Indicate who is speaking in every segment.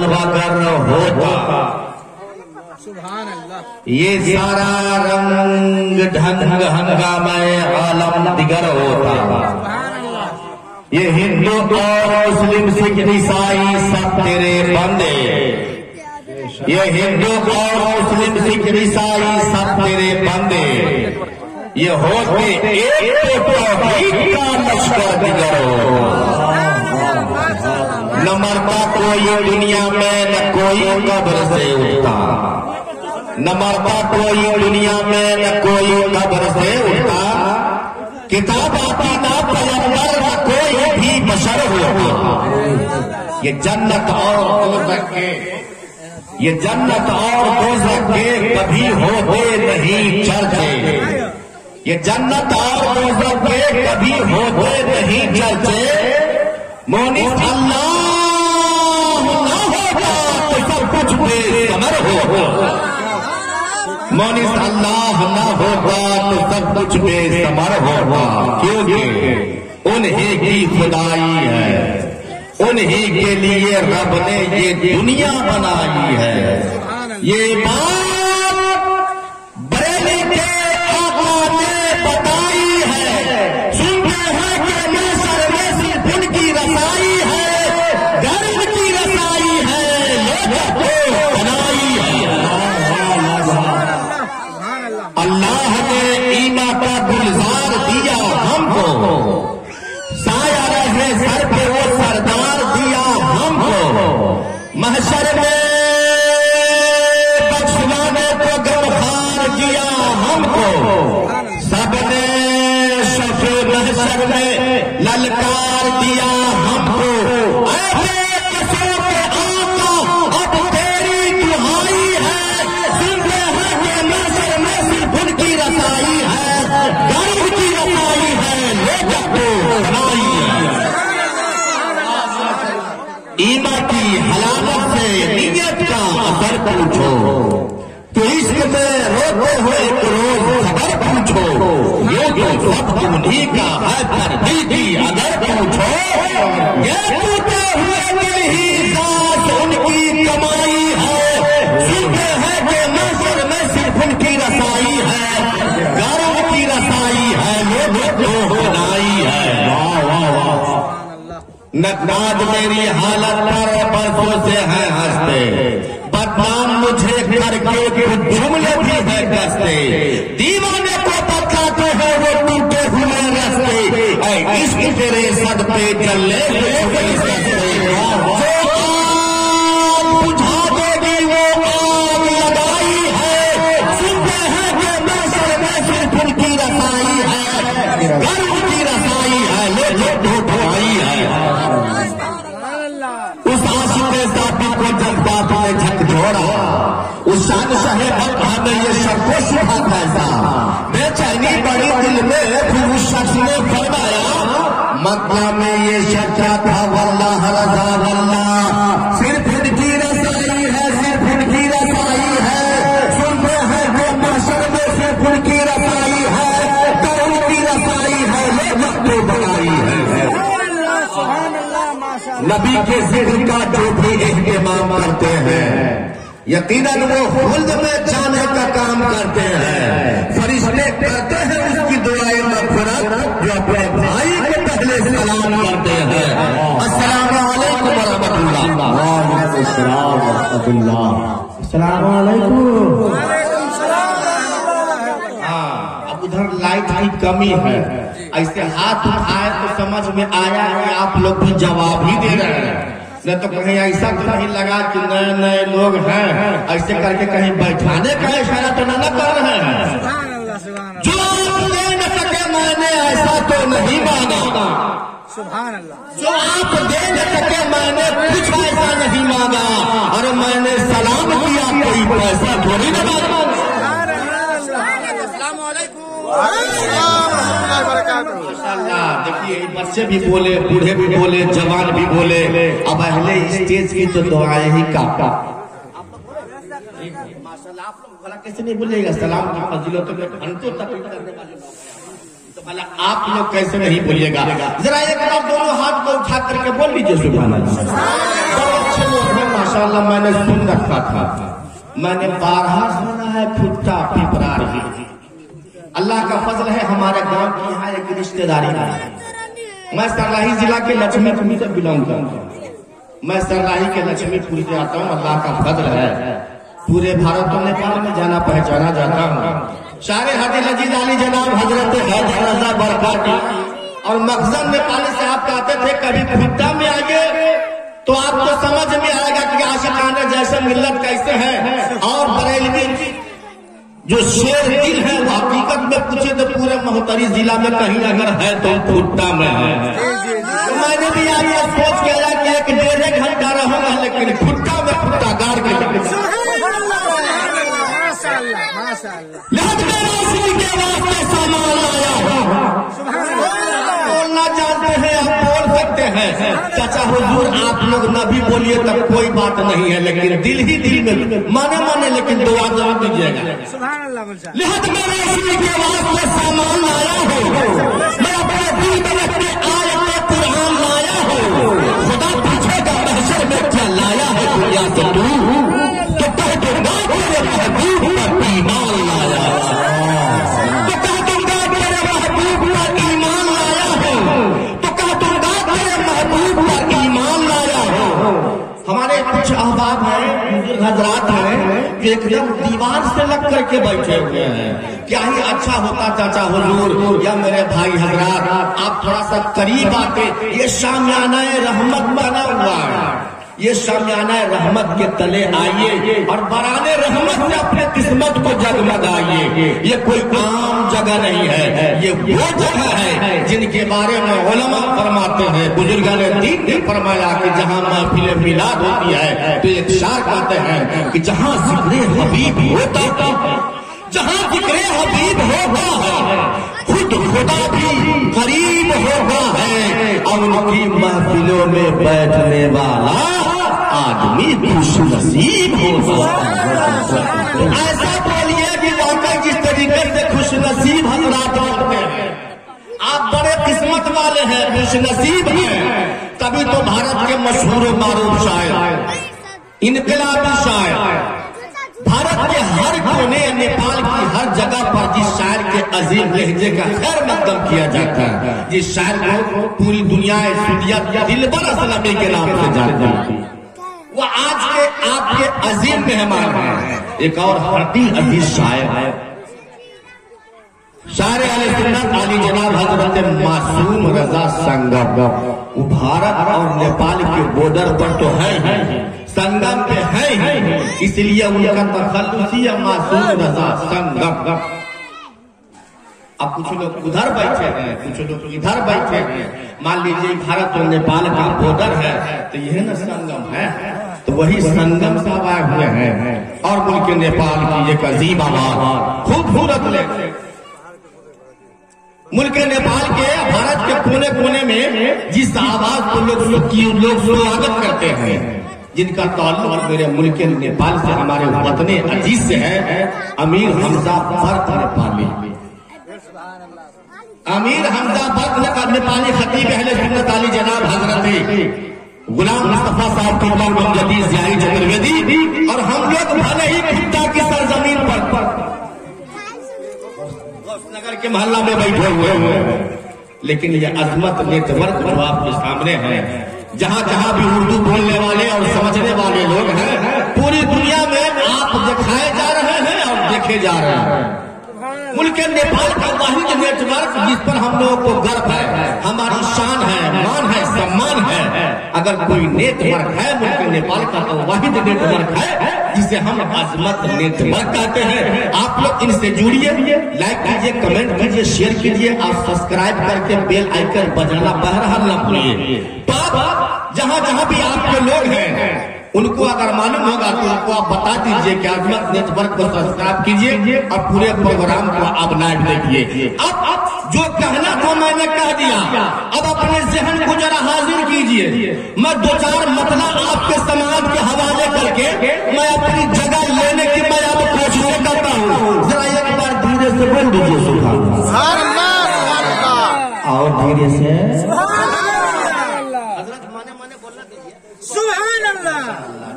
Speaker 1: जलवा कर होता। ये सारा रंग ढंग हंगामे आलम दिगर होता। ये हिंदू और मुस्लिम सिख ईसाई सब तेरे बंदे। ये हिंदू और मुस्लिम सिख ईसाई सब तेरे बंदे। ये होते एक तौहीद का लश्कर दिगर होता। न मरता कोई दुनिया में न कोई कब्र से उठता। न मरता कोई दुनिया में न कोई कब्र से उठता। किताब आती ना पैगंबर न कोई भी बशर होता। ये जन्नत और दोज़ख के, ये जन्नत और दोज़ख के कभी होते नहीं चर्चे। ये जन्नत और दोज़ख के कभी होते नहीं चर्चे। मोनिस अल्लाह ना होगा तो सब कुछ बेसमर होगा। मोनिस अल्लाह ना होगा तो सब कुछ बेसमर होगा। क्योंकि उन्हीं की खुदाई है, उन्हीं के लिए रब ने ये दुनिया बनाई है। ये बात बरेली के आका ने बताई है। सुनते हैं कि मिस्र में सिर्फ उनकी रसाई है, गर्म की रसाई है, लोगों को बनाई है। अल्लाह ने ईमा का गुलजार दिया हमको, साया रहे सर पे वो सरदार दिया हमको। महशर में बख्शवाने को गमखार किया हमको। सबने शफ़े महशर में ललकार दिया हमको। ऐसे कसों के आका अब तेरी दुहाई है। सुनते हैं कि महशर में सिर्फ उनकी रसाई है, गर्म की रसाई है, लोगों को बनाई है। ईमा की हलावत से नीयत का असर पूछो। तो इश्क में रोते हुए रोज खबर पूछो। ये तो सब उन्हीं का है तरदीदी अगर पूछो। ये टूटे हुए दिल ही दास उनकी कमाई है। सुनते हैं कि महशर में सिर्फ उनकी रसाई है, गर्म की रसाई है, लोगों को बनाई है। नकनाद मेरी हालत पर बरसों से है हंसते। बदनाम मुझे करके कुछ जुमले भी है कसते। दीवाने को बताते हैं वो टूटे हुए रास्ते। ऐ इश्क तेरे सद पे चले बुझा देगी वो आग लगाई है। सुनते हैं कि महशर में सिर्फ उनकी रसाई है, गर्म की रसाई है, लोगों को बनाई है। उस आशिक़े साथी को जज्बात में झकझोरा। उस शानशहे मक्का में ये सबको शुभा कैसा। बेचैनी बड़ी दिल में फिर उस शख्स ने फरमाया। मक्का में ये शख्स था वल्लाह रज़ा वल्लाह, सिर्फ इनकी रसाई है, सिर्फ इनकी रसाई है। सुनते हैं वो महशर में सिर्फ उनकी रसाई है, गर्म की रसाई है, लोगों को बनाई है। नबी के जिक्र का जो भी एहतमाम करते हैं, यकीनन वो खुल्द में जाने का काम करते हैं। फरिश्ते करते हैं उसकी दुआए मग़फ़िरत, जो अपने भाई के पहले सलाम करते हैं। अस्सलामु अलैकुम व रहमतुल्लाह।
Speaker 2: अस्सलामु अलैकुम।
Speaker 1: अब उधर लाइट की कमी है। ऐसे हाथ उठाए तो समझ में आया कि आप लोग भी जवाब ही दे रहे हैं। न तो कहीं ऐसा कहीं लगा कि नए नए लोग हैं, ऐसे करके कहीं बैठाने का इशारा तो न कर रहे हैं। जो आप दे न सके मैंने ऐसा तो नहीं मांगा। जो आप दे न सके मैंने कुछ ऐसा नहीं मांगा। अरे मैंने सलाम किया, कोई पैसा थोड़ी न मांगा। देखिए बच्चे भी बोले, बूढ़े भी बोले, जवान भी बोले। अब अहले स्टेज की तो दुआएं ही काफी। माशाल्लाह आप लोग भला कैसे नहीं बोलिएगा। सलाम की फजीलतों में घंटों तक करने वाले तो आप लोग कैसे नहीं बोलिएगा, जरा एक बार दोनों हाथ को उठा करके बोल लीजिए सुभान अल्लाह। अच्छे लोग हैं माशाअल्लाह, मैंने सुन रखा था, मैंने 12 सुना है फुट्टा पिपरार ही। अल्लाह का फजल है, हमारे गांव की यहाँ एक रिश्तेदारी है। मैं सरलाही जिला के लक्ष्मीपुर से बिलोंग करता हूँ, मैं सरलाही के लक्ष्मीपुर से आता हूँ। अल्लाह का फजल है, पूरे भारत और नेपाल में जाना पहचाना जाता हूँ। शारे हदील अजीज अली जनाब हजरत हैदर रजा बरकाती और मखजन नेपाली से आप कहते थे कभी फुट्टा में आगे तो आपको समझ में आएगा कि आशिकाने जैसे मिल्लत कैसे है। और बरेलवी जो शेर दिल है वो हकीकत में पूछे तो पूरे महोत्तरी जिला में कहीं अगर है तो फुट्टा में है। तो मैंने भी आज ये सोच किया कि एक 1.5 घंटा रहूंगा, लेकिन फुट्टा में फुट्टा गाड़ के बोलना चाहते हैं आप बोल सकते हैं। चाचा हुजूर आप लोग न भी बोलिए तब कोई बात नहीं है, लेकिन दिल ही दिल में माने लेकिन दुआ जरूर दीजिएगा। लिहाज मेरे इसी के वास्ते सामान लाया हो, मैं अपने दिल में रख के आयत कुरान लाया हो। खुदा पूछेगा महशर में क्या लाया है दुनिया से तू, तो कह दूंगा तेरे महबूब पर ईमान लाया, तो कह दूंगा तेरे महबूब पर ईमान लाया हो, तो कह दूंगा तेरे महबूब पर ईमान लाया हो। हमारे कुछ अहबाब हैं, बुजुर्ग हजरात हैं कि एकदम दीवार से लग करके बैठे हुए हैं। क्या ही अच्छा होता चाचा हुजूर या मेरे भाई हजरात आप थोड़ा सा करीब आते। ये शामियाना रहमत बना हुआ है, ये शामियाना रहमत के तले आइए और बराने रहमत से अपने किस्मत को जगमगाइए। ये कोई आम जगह नहीं है, ये वो जगह है जिनके बारे में उलमा फरमाते हैं, बुजुर्गान दीन ने फरमाया कि जहाँ महफिल मिलाद होती है तो एक शार कहते हैं कि जहाँ जिक्रे हबीब होता है, जहाँ जिक्रे हबीब होता है खुद खुदा भी करीब होता है, और उनकी महफिलों में बैठने वाला आदमी खुश नसीब होगा। ऐसा बोलिए कि वाकई जिस तरीके से खुश नसीब हजरात होते हैं, आप बड़े किस्मत वाले हैं, खुश नसीब हैं। तभी तो भारत के मशहूर मारूफ शायर, इनकलाबी शायर, भारत के हर कोने, नेपाल की हर जगह पर जिस शायर के अजीम लहजे का खैर मकदम किया जाता है, जिस शायर को पूरी दुनिया दिलबर असलमी के नाम से जानती है, वो आज के आपके अजीम मेहमान हैं। एक और हटी अजीज शायर है, शायर अहले सुन्नत अली जनाब हजरत मासूम रजा संगम। वो भारत और नेपाल के बॉर्डर पर तो है, संगम पे है, इसलिए उनका तखल्लुसी है मासूम रजा संगम। अब कुछ लोग उधर बैठे हैं, कुछ लोग इधर बैठे हैं। मान लीजिए भारत और नेपाल का बॉर्डर है तो यह ना संगम है, तो वही संगम से आए हुए हैं और मुल्क नेपाल की एक अजीब आवाज खूबसूरत ले मुल्क नेपाल के भारत के कोने कोने में जिस आवाज को लोग स्वागत करते हैं, जिनका ताल्लुक मेरे मुल्क नेपाल से, हमारे वतने अजीज से है। अमीर हमजा बर्क नेपाली, अमीर हमजा बर्क नेपाली खतीब अहले सुन्नत अली जनाब हजरत गुलाम मुस्तफा साहब के जदीद ज़ियाई चतुर्वेदी। और हम लोग भले ही फुट्टा की सरजमीन पर नगर के मोहल्ला में बैठे हुए हैं, लेकिन ये अजमत नेटवर्क जो आपके सामने है, जहाँ जहाँ भी उर्दू बोलने वाले और समझने वाले लोग हैं, पूरी दुनिया में आप दिखाए जा रहे हैं और देखे जा रहे हैं। मुल्क नेपाल का वाहिद नेटवर्क जिस पर हम लोगों को गर्व है, हमारी शान है, मान है, सम्मान है। अगर कोई नेटवर्क है मुल्क नेपाल का तो वाहिद नेटवर्क है जिसे हम अजमत नेटवर्क कहते हैं। आप लोग इनसे जुड़िए, लाइक कीजिए, कमेंट कीजिए, शेयर कीजिए और सब्सक्राइब करके बेल आइकन बजाना बहरहाल न भूलिए। तो जहाँ जहाँ भी आपके लोग हैं उनको अगर मालूम होगा तो उनको आप बता दीजिए कि अजमत नेटवर्क को सब्सक्राइब कीजिए और पूरे प्रोग्राम को आप लाइव देखिए। अब जो कहना था मैंने कह दिया, अब अपने जहन को जरा हाजिर कीजिए। मैं 2-4 मतलब आपके समाज के हवाले करके मैं अपनी जगह लेने की मैं अब कोशिश करता हूँ। जरा एक बार धीरे से बोल दीजिए सुभान अल्लाह। धीरे से।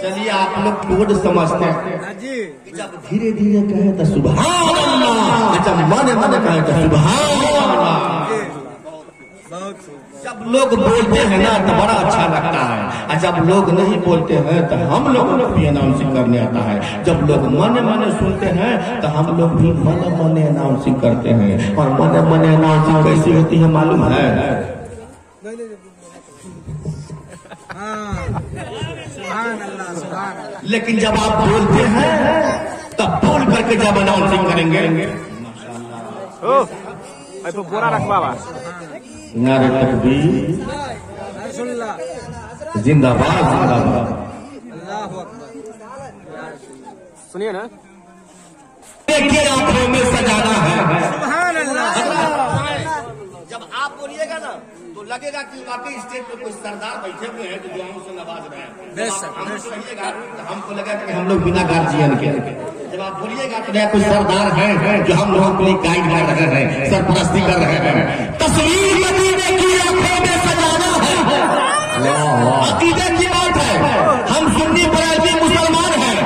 Speaker 1: चलिए आप लोग कोड समझते हैं, जब धीरे धीरे कहे तो सुभान अल्लाह, जब माने माने कहे तो सुभान अल्लाह। जब लोग बोलते हैं ना तो बड़ा अच्छा लगता है, और जब लोग नहीं बोलते हैं तो हम लोगों को भी अनाउंसिंग करने आता है। जब लोग मने मने सुनते हैं तो हम लोग भी मने मने अनाउंसिंग करते हैं। और मने मने अनाउंसिंग कैसी होती है मालूम है? लेकिन जब आप बोलते हैं तब बोल करके जब अनाउंसिंग करेंगे,
Speaker 3: पूरा रखवा
Speaker 1: नारे तकबीर, जिंदाबाद जिंदाबाद।
Speaker 3: सुनिए ना,
Speaker 1: देखिए आंखों में सजाना है।
Speaker 4: जब आप बोलिएगा ना तो लगेगा कि वाकई स्टेज पे कोई सरदार बैठे हुए हैं जो हमसे नवाज रहे हैं। बोलिएगा तो हमको लगा कि हम लोग बिना गार्जियन के। जब आप बोलिएगा तो कोई सरदार है जो हम लोगों के लिए गाइड कर रहे हैं, सरपरस्ती कर रहे हैं। तस्वीर मदीने की आंखों में सजाना है। अकीदे की बात है। हम सुन्नी बरेलवी मुसलमान हैं।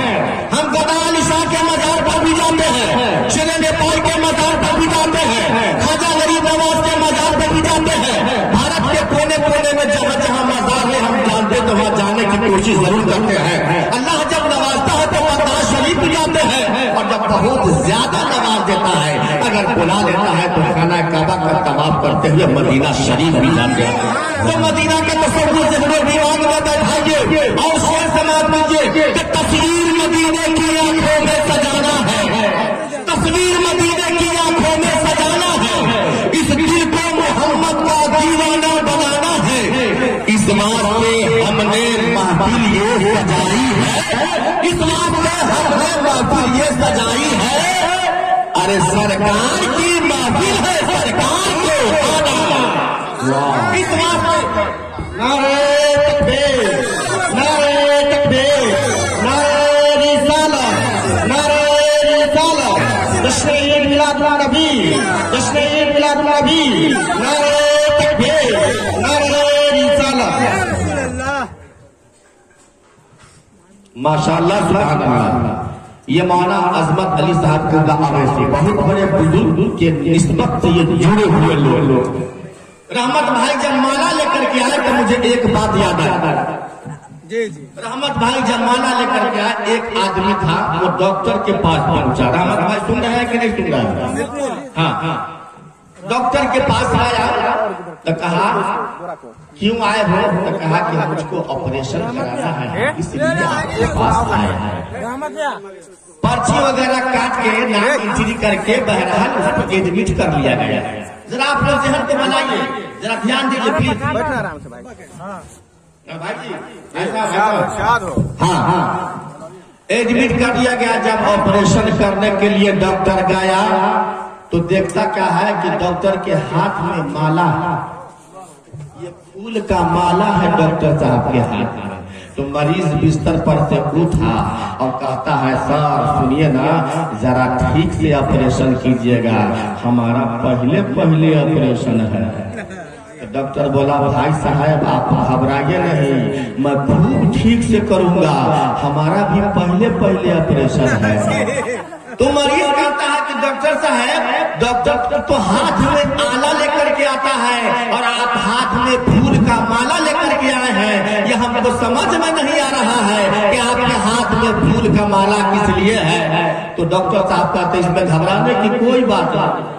Speaker 4: हम गदा अली शाह के मजार पर भी जाते हैं, शेरे नेपाल के मजार पर भी जाते हैं, ख्वाजा गरीब नवाज के मजार पर भी जाते हैं। भारत के कोने कोने में जहाँ जहाँ मजार है हम जानते तो वहाँ जाने की कोशिश जरूर करते हैं। अल्लाह जब नवाजता है तो मजार शरीफ भी जाते हैं, और जब बहुत ज्यादा नवाज देता है, अगर बुला लेता है तो खाना काबा का तवाफ करते हुए मदीना शरीफ भी जाते हैं। तो मदीना के तस्वीर से दिमाग में बैठाइए और शेर समाज लीजिए कि तस्वीर मदीने की आंखों में सजाना है। तस्वीर मदीने की आंखों में सजाना है। इस दिल को मोहम्मद का दीवाना बनाना है। इस वास्ते हमने महफिल ये सजाई है। इस वास्ते हमने महफिल ये सजाई है। अरे सरकार की महफिल है, सरकार को आना। इस वास्ते नारे तकबीर, नारे तकबीर, नारे रिसालत, नारे रिसालत, जश्न ईद मिलादुन नबी, जश्न ईद मिलादुन नबी, नारे तकबीर, नारे रिसालत। माशाअल्लाह सुभान अल्लाह। ये मौलाना अजमत अली साहब के गाँव से बहुत बड़े बुजुर्ग के निस्बत से ये जुड़े हुए लोग। रहमत भाई जब माला लेकर के आए तो मुझे एक बात याद आया। रहमत भाई जब माला लेकर के आए, एक आदमी था वो डॉक्टर के पास पहुंचा। रहमत भाई सुन रहे हैं कि नहीं सुन रहे हैं? हाँ हाँ। डॉक्टर के पास आया तो कहा क्यों आए हो? तो कहा कि मुझको ऑपरेशन कराना है, इसलिए आपके पास आए हैं। पर्ची वगैरह काट के नाम एंट्री करके बहरहाल उसको एडमिट कर लिया गया। जरा आप लोग जहन को बनाइए, जरा ध्यान दीजिए प्लीज।
Speaker 3: आराम से भाई।
Speaker 4: भाई जी
Speaker 3: हाँ
Speaker 1: हाँ, एडमिट कर दिया गया। जब ऑपरेशन करने के लिए डॉक्टर गया तो देखता क्या है कि डॉक्टर के हाथ में माला, ये फूल का माला है डॉक्टर साहब के हाथ में। तो मरीज बिस्तर पर से उठा और कहता है सर सुनिए ना, जरा ठीक से ऑपरेशन कीजिएगा, हमारा पहले ऑपरेशन है। तो डॉक्टर बोला भाई साहब आप घबराइए नहीं, मैं खूब ठीक से करूंगा, हमारा भी पहले ऑपरेशन है। तो मरीज कहता है कि डॉक्टर साहब, डॉक्टर तो हाथ में आला लेकर के आता है और आप हाथ में फूल का माला लेकर के आए हैं, ये हमको समझ में नहीं आ रहा है कि आपके हाथ में फूल का माला किस लिए है। तो डॉक्टर साहब कहते इसमें घबराने की कोई बात नहीं,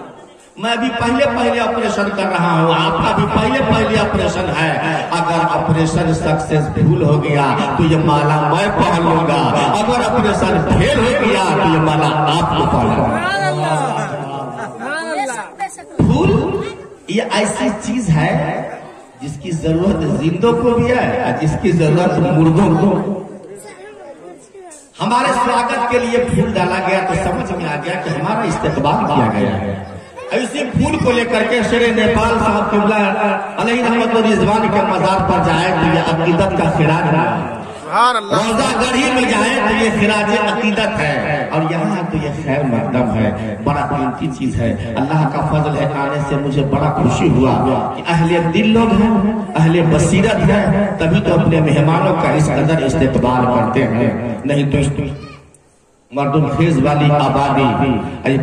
Speaker 1: मैं भी पहले ऑपरेशन कर रहा हूँ, आपका भी पहले ऑपरेशन है। अगर ऑपरेशन सक्सेसफुल हो गया तो ये माला मैं पहन लूंगा, अगर ऑपरेशन फेल हो गया तो ये माला आपको पहनूंगा। फूल ये ऐसी चीज है जिसकी जरूरत जिंदों को भी है और जिसकी जरूरत मुर्गों को। हमारे स्वागत के लिए फूल डाला गया तो समझ में आ गया कि हमारा इस्तेकबाल किया गया है। ऐसे फूल को लेकर के शेरे नेपाल साहब किबला अलैहि रहमत व रिजवान के मजार पर जाए तो ये अकीदत का खिराज है।
Speaker 4: रोजा गढ़ी में जाए तो ये खिराज अकीदत है, और यहाँ तो ये खैर मकदम है, बड़ा कीमती चीज है। अल्लाह का फजल है, आने से मुझे बड़ा खुशी हुआ कि अहले दिल लोग हैं, अहले बसीरत है, तभी तो अपने मेहमानों का इस कदर इस्तेकबाल करते हैं। नहीं तो मर्दुम खेज वाली आबादी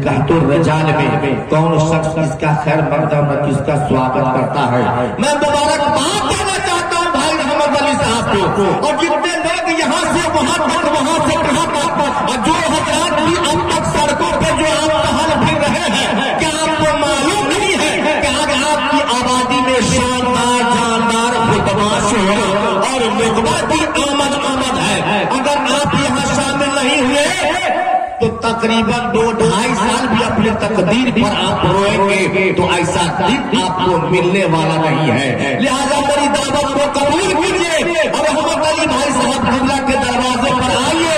Speaker 4: कहतुर रजाल में कौन शख्स इसका खैर मकदम है, किसका स्वागत करता है। मैं मुबारकबाद देना चाहता हूँ भाई रहमत अली साहब को, और जितने लोग यहाँ से वहाँ तक, वहाँ से कहाँ तक, और जो हजरात भी अब तक सड़कों पे जो आप टहल फिर रहे हैं, क्या आपको मालूम नहीं है कि आज आपकी आबादी में शानदार जानदार खुदबाश और मुकबा की आमद है। अगर आप यहाँ शामिल नहीं हुए तो तकरीबन 2-2.5 साल भी अपने तकदीर पर आप रोएंगे, तो ऐसा दिन आपको मिलने वाला नहीं है। लिहाजा मेरी दावत को कबूल कीजिए और रहमत अली भाई साहब किबला के दरवाजे पर आइए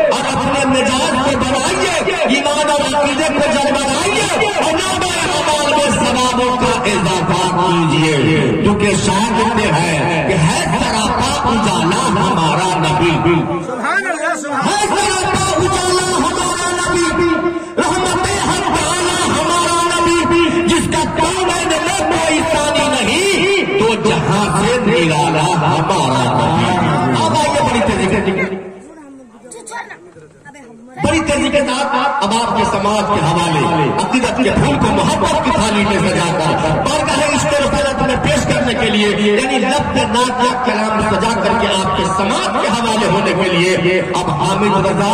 Speaker 4: और अपने मिजाज को बनाइए, ईमान और अकीदे को जलवाइए और नामे अमाल में सवाबों का इजाफा कीजिए, क्योंकि शायद इतने हैं कि है सरापा उजाला हमारा नबी, है सरापा उजाला हमारा नबी, रहमत हर आला हमारा नबी, जिसका कौन में कोई सानी नहीं, तो जहां से निराला हमारा नबी। अब आइए बड़ी तेजी के साथ अब आपके समाज के हवाले अकीदत के फूल को मोहब्बत की थाली में सजाकर बारगाह इश्क़ रसूलत में पेश करने के लिए, यानी लफ्ज़ नाज़ कलाम सजा करके आपके समाज के हवाले होने के लिए अब हामिद रजा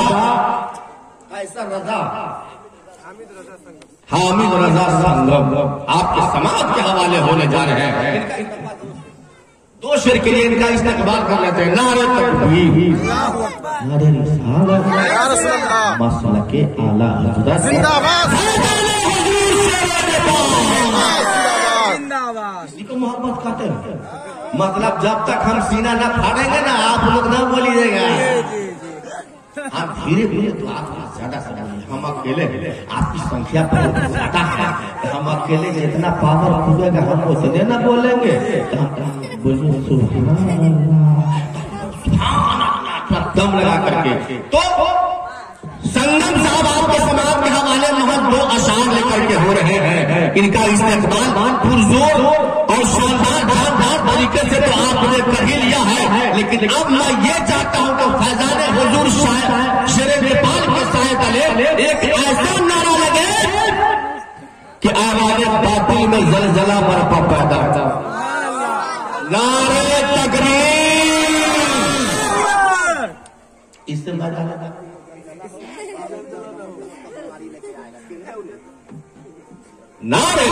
Speaker 4: संगम आपके समाज के हवाले होने जा रहे हैं। 2 शेर के लिए इनका इस्तेकबाल कर लेते हैं। नारे तकबीर, नारे रिसालत, मसलके आला हज़रत जिंदाबाद, इसी को मोहब्बत कहते हैं। मतलब जब तक हम सीना ना फाड़ेंगे ना, आप लोग ना बोलिएगा, आप धीरे धीरे तो आप ज्यादा से हम अकेले आपकी संख्या बहुत ज्यादा है, हम अकेले इतना पावर खुदेगा, हम उतने ना बोलेंगे तो हम दम लगा करके। तो संगम साहब आपके समाज के हवाले महज 2 अशार लेकर के हो रहे हैं। इनका इस्तेकबाल पुरजोर और शानदार तरीके से तो आपने कर ही लिया है, लेकिन अब मैं ये चाहता हूं कि फैजान हुजूर शेरे नेपाल के साए तले एक ऐसा नारा लगे कि आवाज़ बातिल में जलजला बरपा पैदा होता। नारे तकबीर, इससे मजा लगा। नारे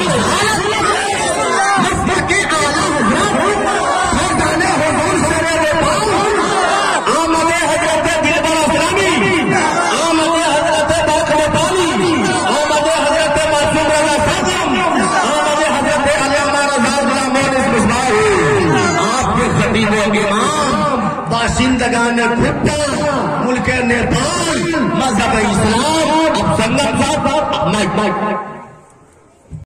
Speaker 4: बाशिंदगान भुट्टा मुल्क नेपाल मजहब इस्लाम। अब संगत साहब माइक